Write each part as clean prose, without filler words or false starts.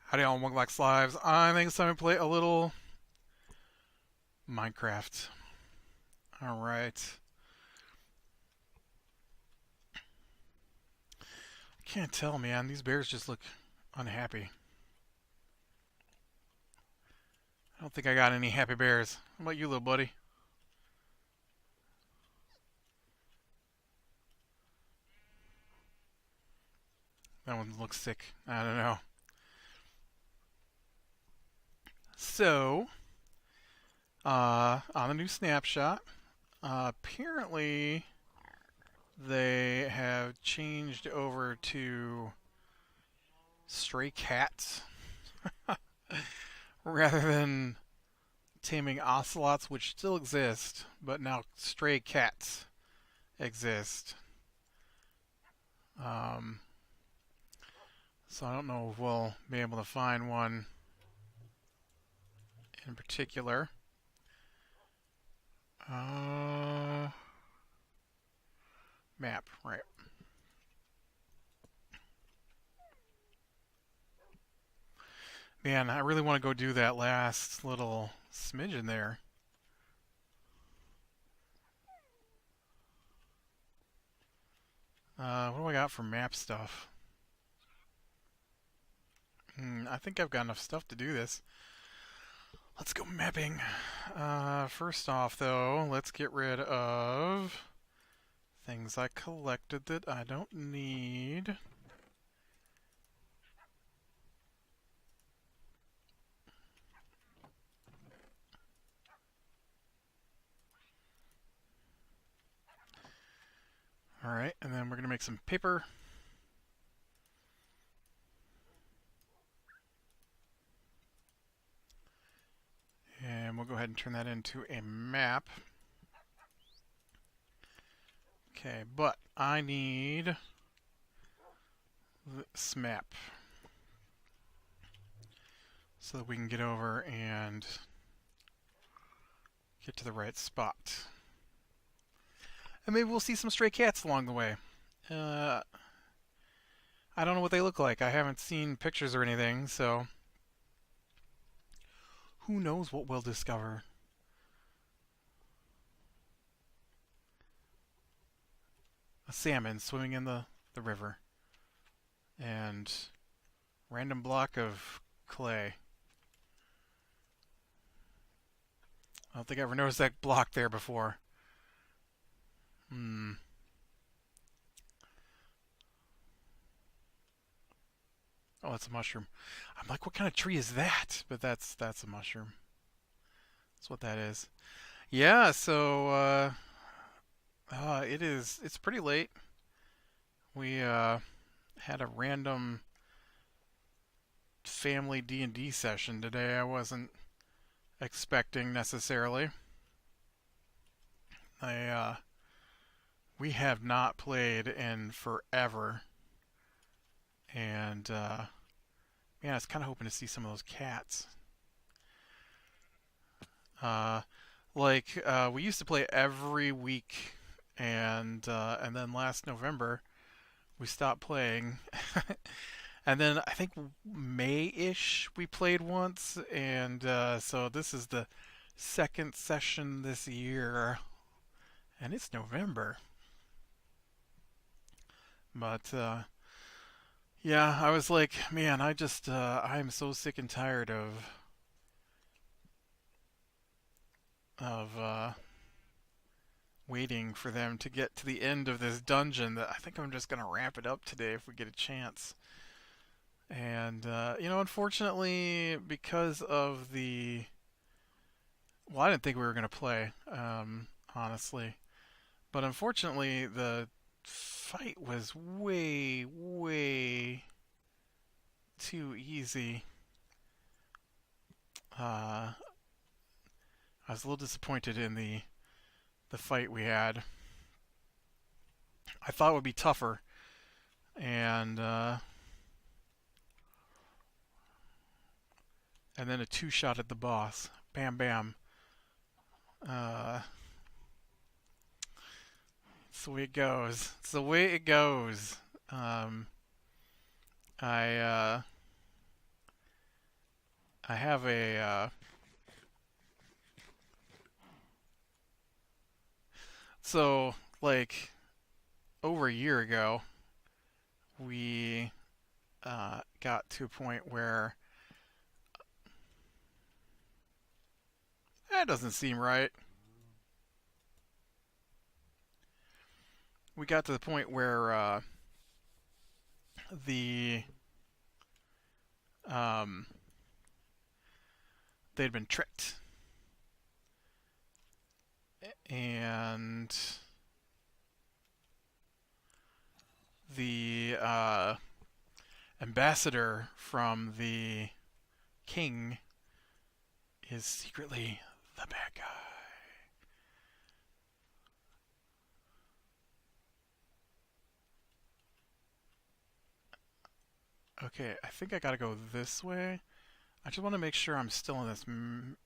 Howdy all, Muglax Lives. I think it's time to play a little Minecraft. Alright. I can't tell, man. These bears just look unhappy. I don't think I got any happy bears. How about you, little buddy? That one looks sick. I don't know. So, on the new snapshot, apparently they have changed over to stray cats rather than taming ocelots, which still exist, but now stray cats exist. So I don't know if we'll be able to find one in particular. Map, right. Man, I really want to go do that last little smidgen there. What do I got for map stuff? I think I've got enough stuff to do this. Let's go mapping. First off, though, let's get rid of things I collected that I don't need. Alright, and then we're going to make some paper. And we'll go ahead and turn that into a map. Okay, but I need this map so that we can get over and get to the right spot. And maybe we'll see some stray cats along the way. I don't know what they look like. I haven't seen pictures or anything, so who knows what we'll discover. A salmon swimming in the river. And random block of clay. I don't think I ever noticed that block there before. Oh, it's a mushroom. I'm like, what kind of tree is that? But that's a mushroom. That's what that is. Yeah, so it's pretty late. We had a random family D&D session today. I wasn't expecting necessarily. We have not played in forever. And man, I was kind of hoping to see some of those cats. We used to play every week, and then last November we stopped playing. And then I think May-ish we played once, and so this is the second session this year, and it's November. But yeah, I was like, man, I'm so sick and tired of waiting for them to get to the end of this dungeon that I think I'm just gonna wrap it up today if we get a chance. And unfortunately, because of I didn't think we were gonna play, honestly, but unfortunately the fight was way, way too easy. I was a little disappointed in the fight we had. I thought it would be tougher, and and then a two-shot at the boss. Bam, bam. Uh, it's the way it goes. It's the way it goes. Um, I uh, I have a so like over a year ago, we got to a point where that doesn't seem right. We got to the point where the um, they'd been tricked, and the ambassador from the king is secretly the bad guy. Okay, I think I gotta go this way. I just want to make sure I'm still in this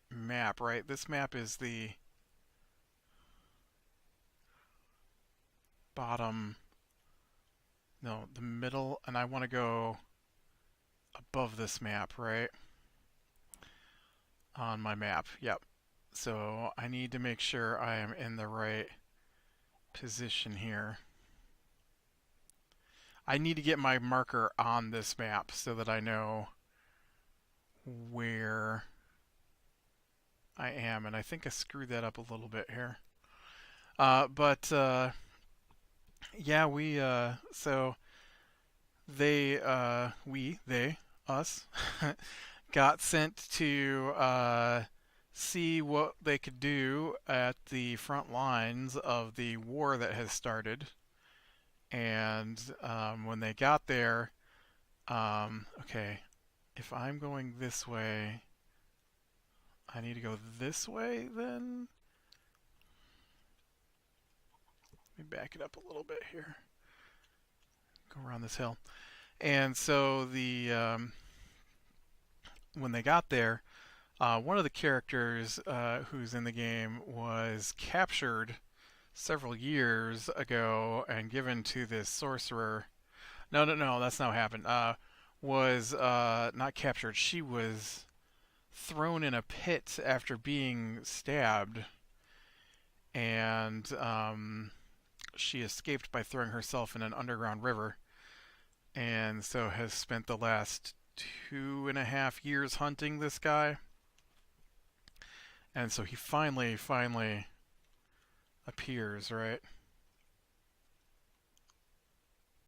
map, right? This map is the bottom, no, the middle, and I want to go above this map, right? On my map, yep. So I need to make sure I am in the right position here. I need to get my marker on this map so that I know where I am, and I think I screwed that up a little bit here. But yeah, so they, us, got sent to see what they could do at the front lines of the war that has started. And when they got there, okay, if I'm going this way, I need to go this way then? Let me back it up a little bit here. Go around this hill. And so when they got there, one of the characters who's in the game was captured several years ago and given to this sorcerer. No, no, no, that's not what happened. Was not captured. She was thrown in a pit after being stabbed, and she escaped by throwing herself in an underground river, and so has spent the last 2.5 years hunting this guy. And so he finally appears, right?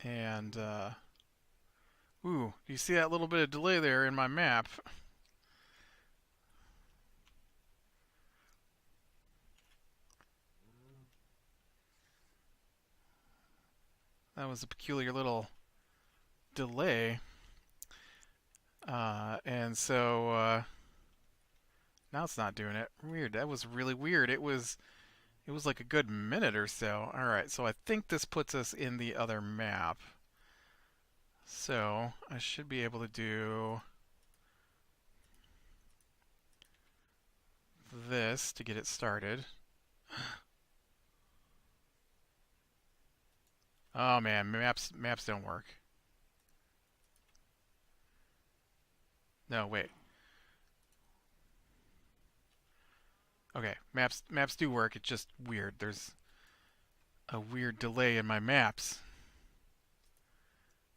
And, ooh, do you see that little bit of delay there in my map? That was a peculiar little delay. And so, now it's not doing it. Weird. That was really weird. It was like a good minute or so. All right, so I think this puts us in the other map. So I should be able to do this to get it started. Oh man, maps don't work. No, wait. Okay, maps do work. It's just weird. There's a weird delay in my maps.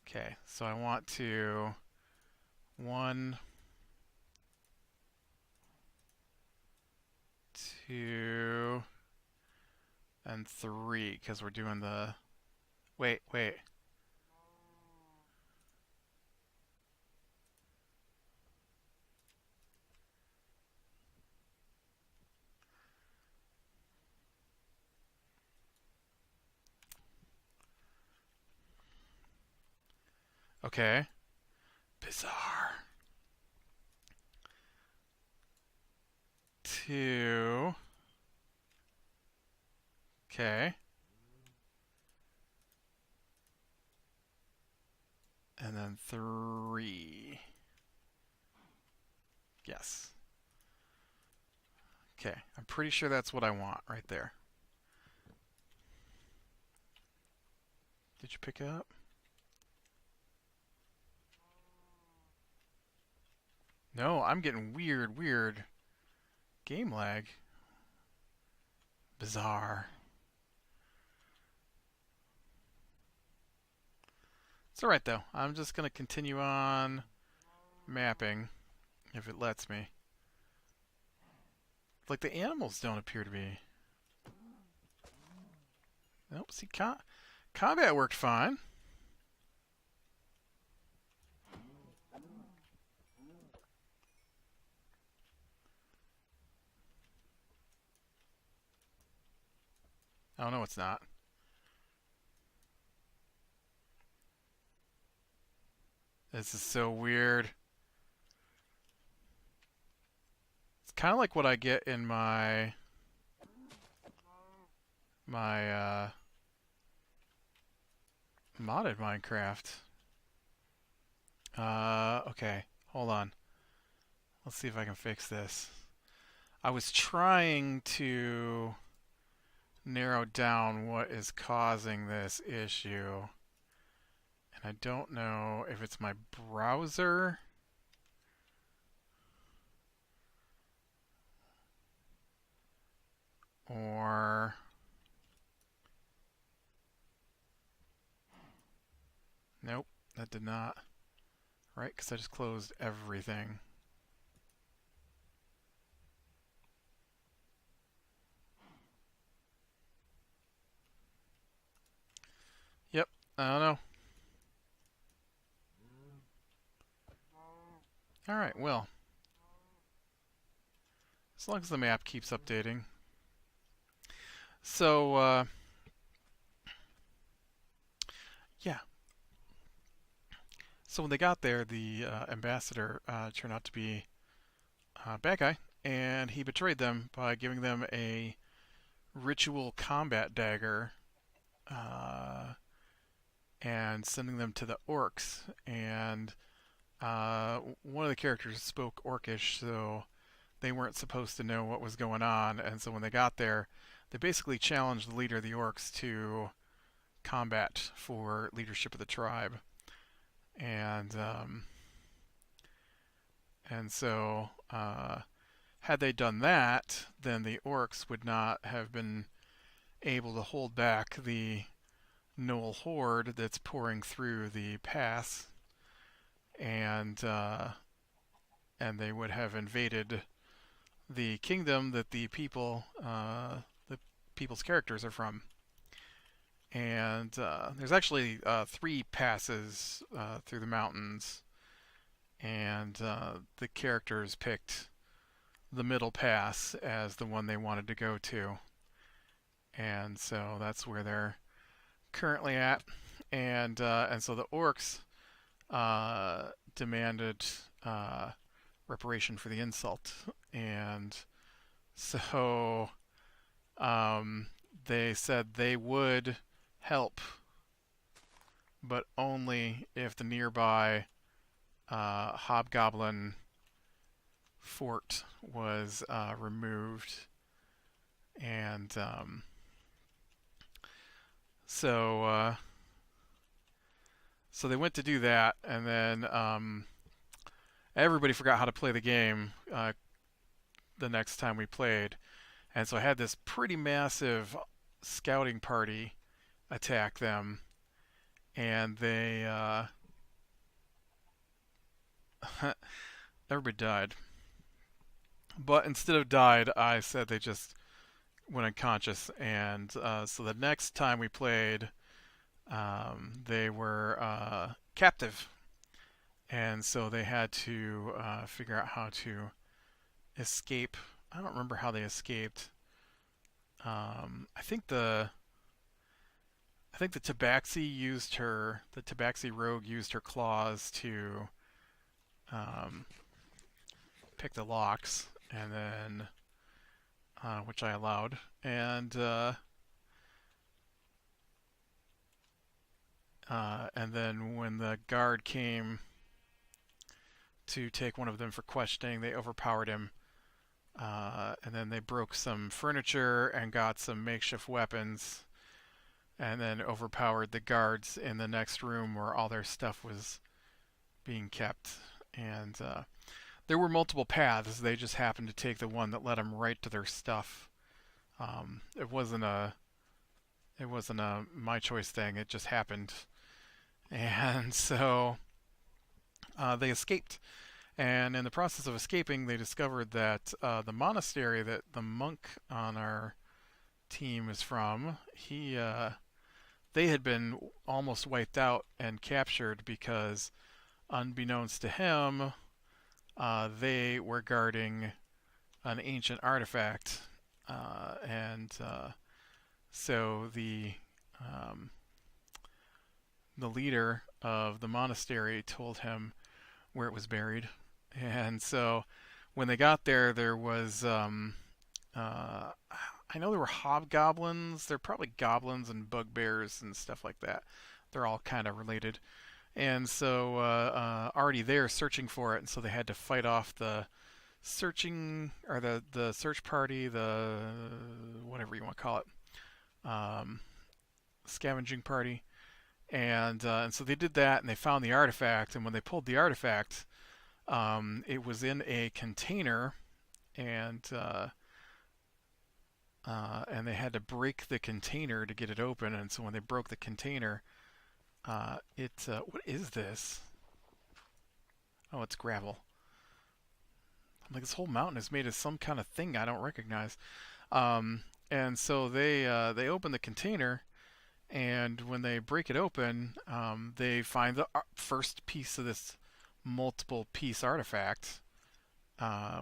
Okay, so I want to 1, 2, and 3 because we're doing the. Wait. Okay. Bizarre. 2. Okay. And then 3. Yes. Okay, I'm pretty sure that's what I want right there. Did you pick it up? No, I'm getting weird game lag. Bizarre. It's alright though. I'm just going to continue on mapping if it lets me. Like the animals don't appear to be. Nope, see, combat worked fine. Oh, no, it's not. This is so weird. It's kind of like what I get in my modded Minecraft. Okay, hold on. Let's see if I can fix this. I was trying to narrow down what is causing this issue. And I don't know if it's my browser or... Nope, that did not. Right, because I just closed everything. Yep, I don't know. Alright, well. As long as the map keeps updating. So, yeah. So when they got there, the ambassador turned out to be a bad guy, and he betrayed them by giving them a ritual combat dagger and sending them to the orcs. And one of the characters spoke Orcish, so they weren't supposed to know what was going on. And so when they got there, they basically challenged the leader of the orcs to combat for leadership of the tribe. And so had they done that, then the orcs would not have been able to hold back the Gnoll horde that's pouring through the pass, and they would have invaded the kingdom that the people's characters are from. And there's actually 3 passes through the mountains, and the characters picked the middle pass as the one they wanted to go to. And so that's where they're currently at. And so the orcs demanded reparation for the insult. And so they said they would help, but only if the nearby hobgoblin fort was removed. And so they went to do that, and then everybody forgot how to play the game the next time we played. And so I had this pretty massive scouting party attack them, and they everybody died. But instead of died, I said they just went unconscious. And so the next time we played, they were captive, and so they had to figure out how to escape. I don't remember how they escaped. I think the Tabaxi rogue used her claws to pick the locks, and then which I allowed, and then when the guard came to take one of them for questioning. They overpowered him, and then they broke some furniture and got some makeshift weapons, and then overpowered the guards in the next room where all their stuff was being kept. And there were multiple paths. They just happened to take the one that led them right to their stuff. It wasn't a my choice thing. It just happened, and so they escaped. And in the process of escaping, they discovered that the monastery that the monk on our team is from, they had been almost wiped out and captured because, unbeknownst to him, they were guarding an ancient artifact, and so the leader of the monastery told him where it was buried, and so when they got there, there was I know there were hobgoblins. They're probably goblins and bugbears and stuff like that. They're all kind of related. And so already there searching for it, and so they had to fight off the searching or the search party, the whatever you want to call it, scavenging party, and so they did that, and they found the artifact. And when they pulled the artifact, it was in a container, and they had to break the container to get it open. And so when they broke the container, what is this? Oh, it's gravel. I'm like, this whole mountain is made of some kind of thing I don't recognize. And so they open the container, and when they break it open, they find the first piece of this multiple piece artifact,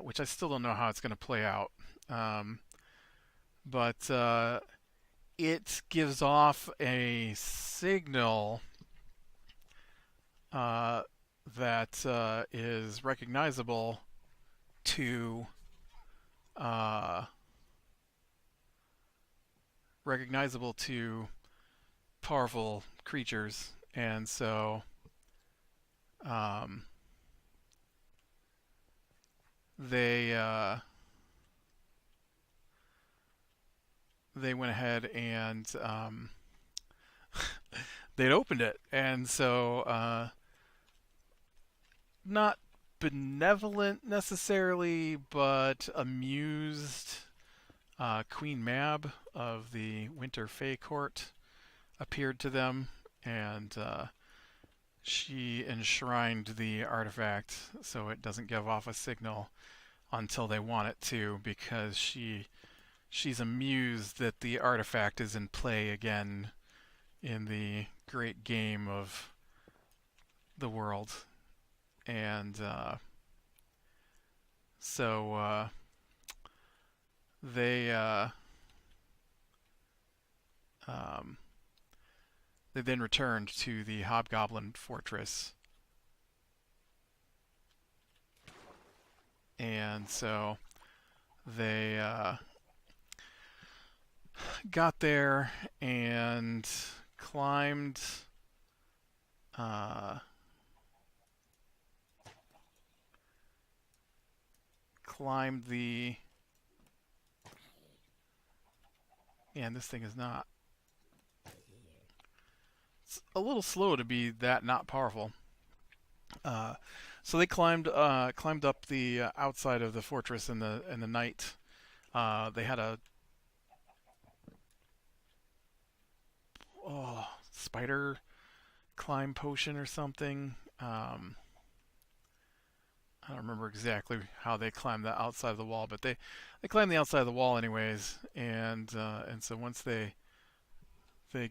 which I still don't know how it's going to play out. But it gives off a signal that is recognizable to powerful creatures, and so they went ahead and they'd opened it, and so not benevolent necessarily, but amused, Queen Mab of the Winter Fae Court appeared to them, and she enshrined the artifact so it doesn't give off a signal until they want it to, because she's amused that the artifact is in play again in the great game of the world. And so they then returned to the Hobgoblin Fortress, and so they got there and climbed the, and this thing is not, it's a little slow to be that not powerful. So they climbed up the outside of the fortress in the night. They had a spider climb potion or something. I don't remember exactly how they climbed the outside of the wall, but they climbed the outside of the wall anyways. And so once they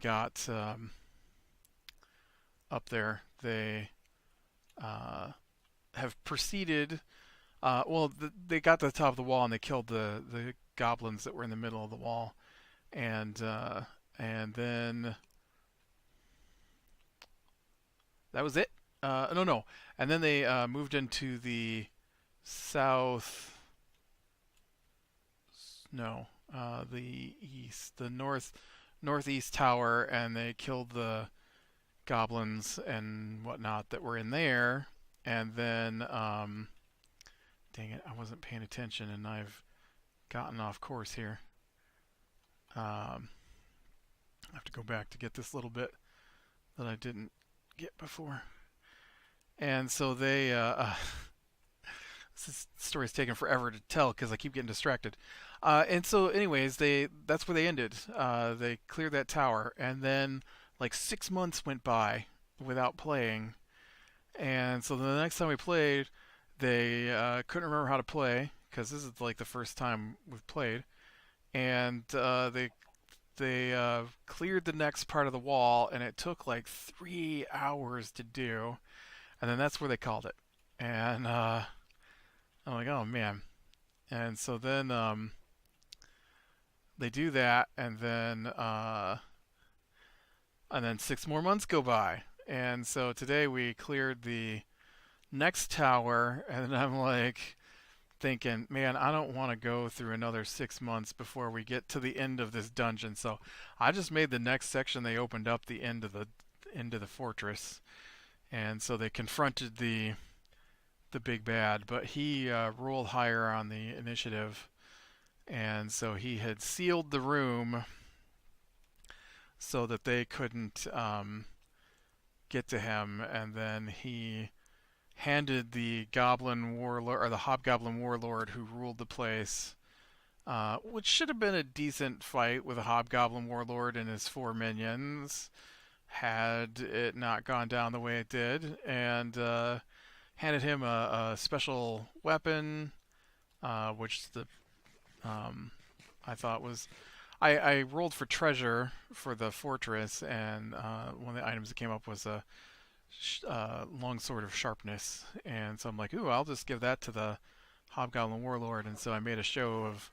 got up there, they have proceeded. They got to the top of the wall and they killed the goblins that were in the middle of the wall, and then that was it. No. And then they moved into the south. No, the east, the northeast tower, and they killed the goblins and whatnot that were in there. and then dang it, I wasn't paying attention, and I've gotten off course here. Um, I have to go back to get this little bit that I didn't get before. And so this story's taking forever to tell because I keep getting distracted. And so, anyways, that's where they ended. They cleared that tower, and then like 6 months went by without playing. And so the next time we played, they couldn't remember how to play because this is like the first time we've played, and they cleared the next part of the wall, and it took like 3 hours to do, and then that's where they called it. And I'm like, oh man. And so then they do that, and then 6 more months go by. And so today we cleared the next tower, and I'm like thinking, man, I don't want to go through another 6 months before we get to the end of this dungeon. So I just made the next section. They opened up the end of the fortress, and so they confronted the big bad, but he rolled higher on the initiative, and so he had sealed the room so that they couldn't get to him, and then he handed the goblin warlord or the hobgoblin warlord who ruled the place, which should have been a decent fight with a hobgoblin warlord and his four minions, had it not gone down the way it did, and handed him a special weapon, which the I thought was I rolled for treasure for the fortress, and one of the items that came up was a long sword of sharpness, and so I'm like, ooh, I'll just give that to the hobgoblin warlord, and so I made a show of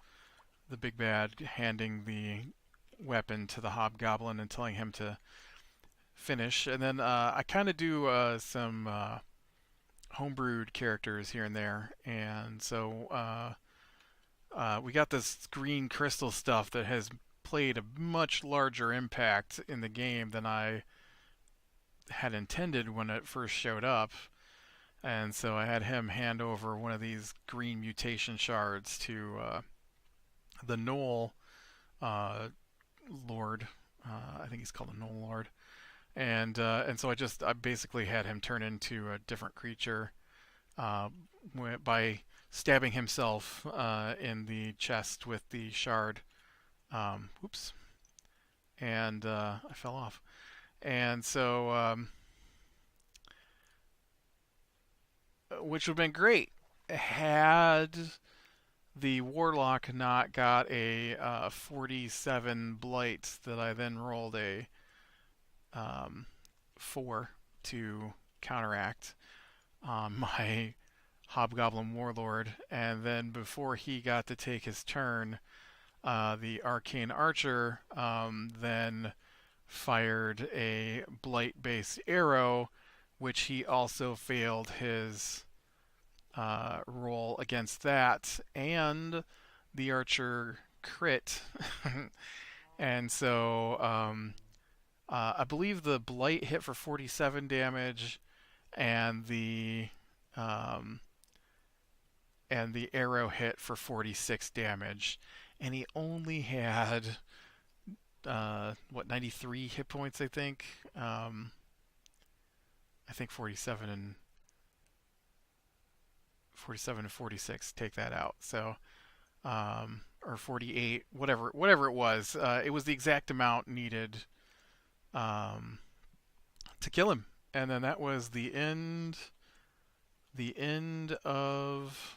the big bad handing the weapon to the hobgoblin and telling him to finish, and then I kind of do some homebrewed characters here and there, and so we got this green crystal stuff that has played a much larger impact in the game than I had intended when it first showed up. And so I had him hand over one of these green mutation shards to the Knoll Lord. I think he's called a Knoll Lord. And so I basically had him turn into a different creature uh, by stabbing himself in the chest with the shard. Oops. And I fell off. And so, which would have been great had the warlock not got a 47 blight that I then rolled a 4 to counteract on my hobgoblin warlord, and then before he got to take his turn, the arcane archer then fired a blight-based arrow, which he also failed his roll against that, and the archer crit. And so I believe the blight hit for 47 damage, and um, the arrow hit for 46 damage, and he only had 93 hit points, I think. I think 47 and 46 take that out. So or 48, whatever it was. It was the exact amount needed um, to kill him, and then that was the end. The end of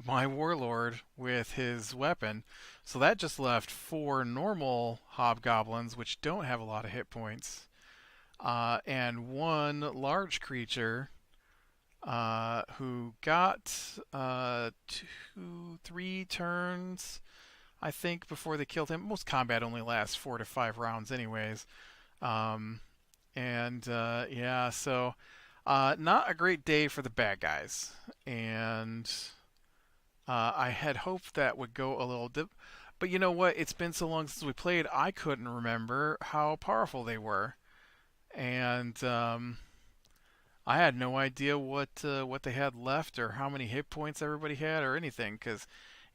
my warlord with his weapon. So that just left 4 normal hobgoblins, which don't have a lot of hit points, and 1 large creature who got 3 turns, I think, before they killed him. Most combat only lasts 4 to 5 rounds, anyways. Um, and yeah, so not a great day for the bad guys. And I had hoped that would go a little dip. But you know what? It's been so long since we played, I couldn't remember how powerful they were. And I had no idea what they had left or how many hit points everybody had or anything because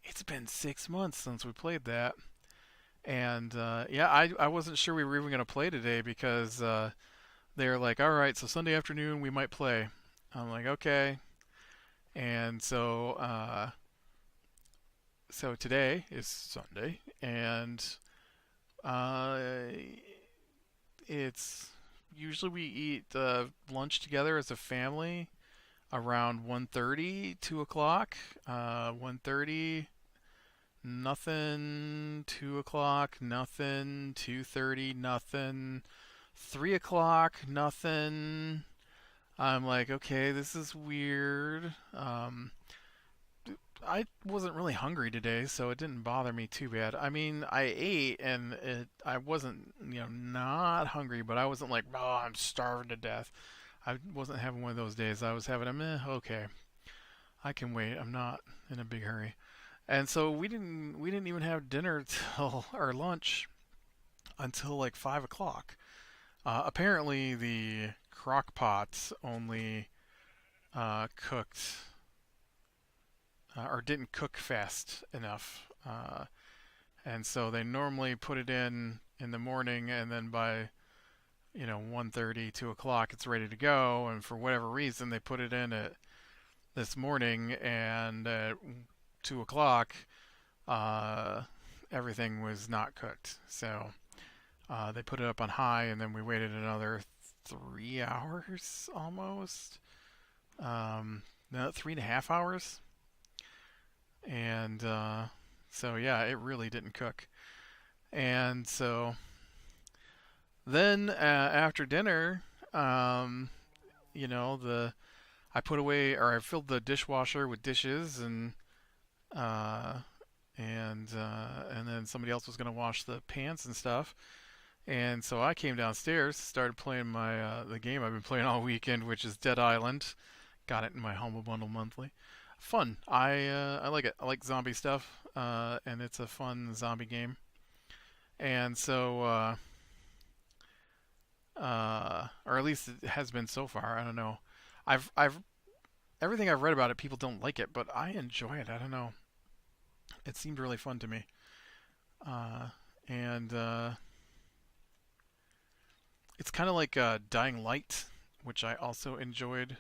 it's been 6 months since we played that. And yeah, I wasn't sure we were even going to play today because they were like, all right, so Sunday afternoon we might play. I'm like, okay. And so today is Sunday, and uh, it's usually we eat lunch together as a family around 1:30, 2 o'clock. 1:30, nothing. 2 o'clock, nothing. 2:30, nothing. 3 o'clock, nothing. I'm like, okay, this is weird. I wasn't really hungry today, so it didn't bother me too bad. I mean, I ate and I wasn't, not hungry, but I wasn't like, oh, I'm starving to death. I wasn't having one of those days. I was having a meh, okay, I can wait. I'm not in a big hurry. And so we didn't even have dinner till or lunch until like 5 o'clock. Apparently, the crock pots only cooked or didn't cook fast enough. And so they normally put it in the morning, and then by 1:30, 2 o'clock, it's ready to go. And for whatever reason, they put it in at this morning, and at 2 o'clock, uh, everything was not cooked. So they put it up on high, and then we waited another 3 hours almost. No, 3.5 hours, and so yeah, it really didn't cook. And so then after dinner, um, the I put away or I filled the dishwasher with dishes uh, and then somebody else was gonna wash the pans and stuff. And so I came downstairs, started playing my the game I've been playing all weekend, which is Dead Island. Got it in my Humble Bundle monthly. Fun. I like it. I like zombie stuff, and it's a fun zombie game. And so, or at least it has been so far. I don't know. I've everything I've read about it, people don't like it, but I enjoy it. I don't know. It seemed really fun to me. Uh, and It's kind of like Dying Light, which I also enjoyed.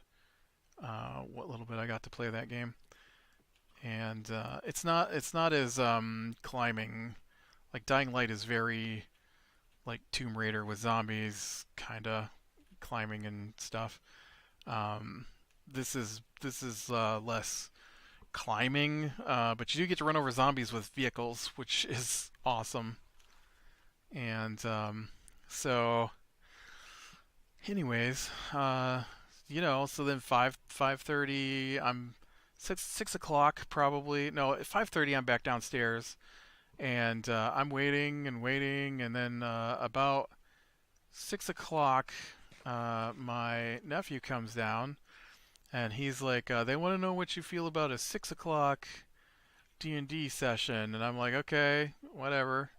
What little bit I got to play that game, and it's not as climbing. Like Dying Light is very like Tomb Raider with zombies, kind of climbing and stuff. Um, this is less climbing, but you do get to run over zombies with vehicles, which is awesome. And so, anyways, so then 5:30, I'm 6 o'clock probably. No, at 5:30, I'm back downstairs, and I'm waiting and waiting, and then about 6 o'clock, my nephew comes down, and he's like, "They want to know what you feel about a 6 o'clock D&D session," and I'm like, "Okay, whatever."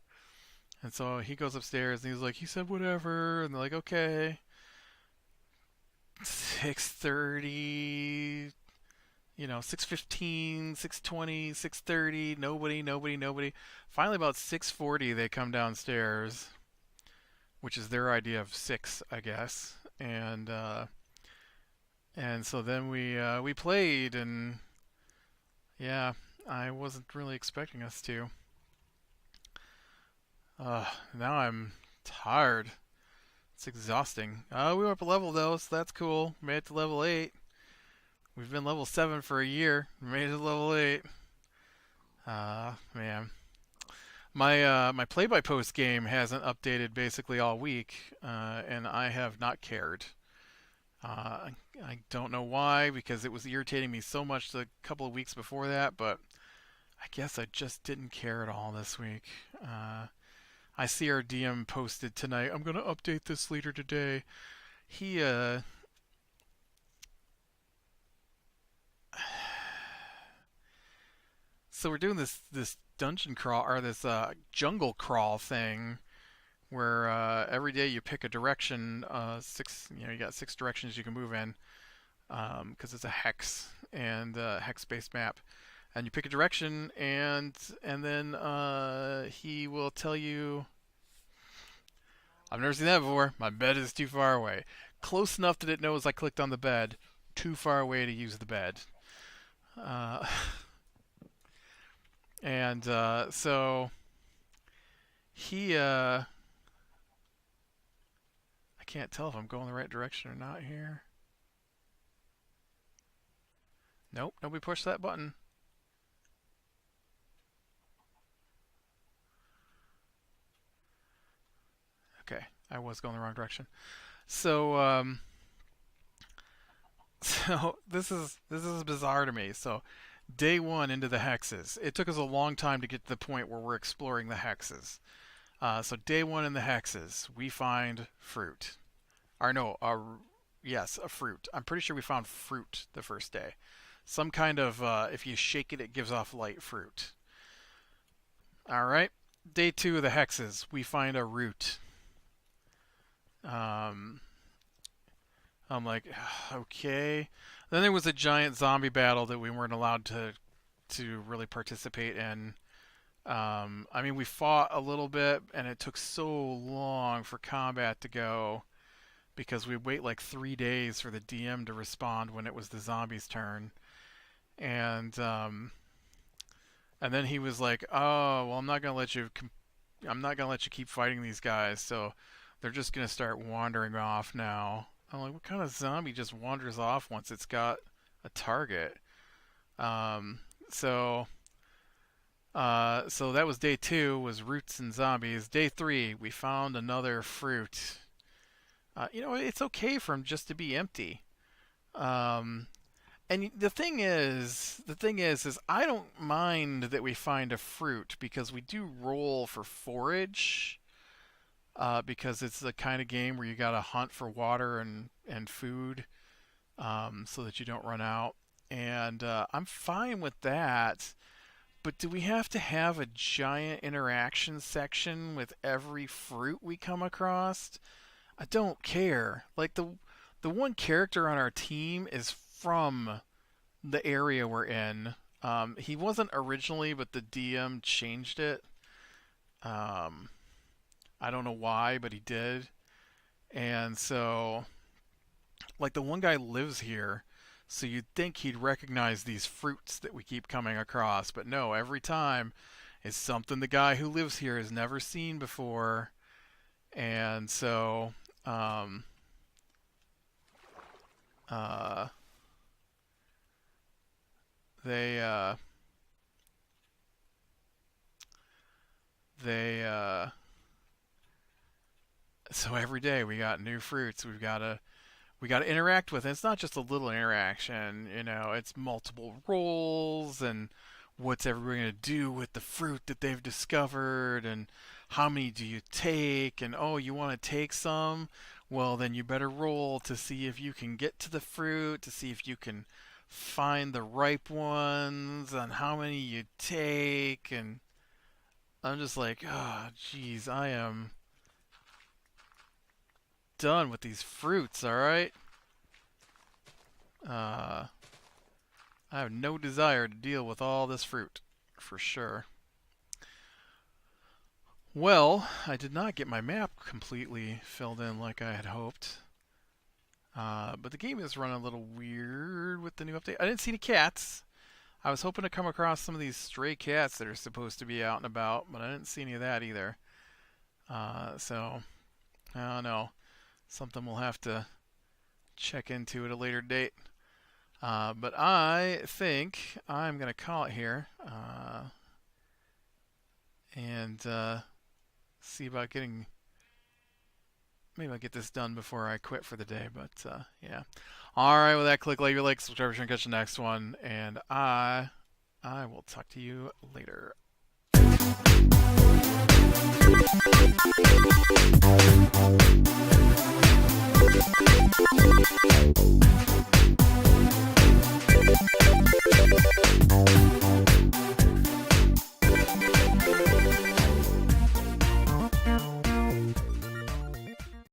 And so he goes upstairs, and he's like, "He said whatever," and they're like, "Okay." 6:30, 6:15, 6:20, 6:30, nobody, nobody, nobody. Finally, about 6:40, they come downstairs, which is their idea of six, I guess. And so then we played, and yeah, I wasn't really expecting us to. Now I'm tired. It's exhausting. We went up a level though, so that's cool. Made it to level 8. We've been level 7 for a year. Made it to level 8. Man. My play by post game hasn't updated basically all week, and I have not cared. I don't know why, because it was irritating me so much the couple of weeks before that, but I guess I just didn't care at all this week. I see our DM posted tonight, "I'm going to update this later today." He, so we're doing this dungeon crawl, or this jungle crawl thing, where every day you pick a direction. Six, you know, you got six directions you can move in, because it's a hex and hex-based map. And you pick a direction, and then he will tell you, I've never seen that before. My bed is too far away. Close enough that it knows I clicked on the bed. Too far away to use the bed. Uh, and so he, I can't tell if I'm going the right direction or not here. Nope, nobody pushed that button. Okay, I was going the wrong direction. So, so this is bizarre to me. So, day one into the hexes. It took us a long time to get to the point where we're exploring the hexes. So day one in the hexes, we find fruit. Or no, yes, a fruit. I'm pretty sure we found fruit the first day. Some kind of, if you shake it, it gives off light fruit. All right. Day two of the hexes, we find a root. Um, I'm like, okay. Then there was a giant zombie battle that we weren't allowed to really participate in. I mean, we fought a little bit, and it took so long for combat to go because we'd wait like 3 days for the DM to respond when it was the zombies' turn, and and then he was like, "Oh, well, I'm not gonna let you keep fighting these guys, so they're just gonna start wandering off now." I'm like, "What kind of zombie just wanders off once it's got a target?" Um, so. So that was day two, was roots and zombies. Day three, we found another fruit. You know, it's okay for them just to be empty. Um, and the thing is I don't mind that we find a fruit because we do roll for forage. Because it's the kind of game where you gotta hunt for water and food, so that you don't run out. And I'm fine with that. But do we have to have a giant interaction section with every fruit we come across? I don't care. Like the one character on our team is from the area we're in. He wasn't originally, but the DM changed it. Um, I don't know why, but he did. And so, like, the one guy lives here, so you'd think he'd recognize these fruits that we keep coming across, but no, every time it's something the guy who lives here has never seen before. And so, uh, they, uh, they, so every day we got new fruits we got to interact with. And it's not just a little interaction, you know, it's multiple roles and what's everybody going to do with the fruit that they've discovered and how many do you take, and oh, you want to take some? Well, then you better roll to see if you can get to the fruit, to see if you can find the ripe ones and how many you take. And I'm just like, oh, geez, I am done with these fruits, all right? Uh, I have no desire to deal with all this fruit, for sure. Well, I did not get my map completely filled in like I had hoped. But the game is running a little weird with the new update. I didn't see any cats. I was hoping to come across some of these stray cats that are supposed to be out and about, but I didn't see any of that either. So, I don't know. Something we'll have to check into at a later date. But I think I'm going to call it here, and see about getting. Maybe I'll get this done before I quit for the day, but yeah. All right, with that, click like your like, subscribe, and catch the next one, and I will talk to you later.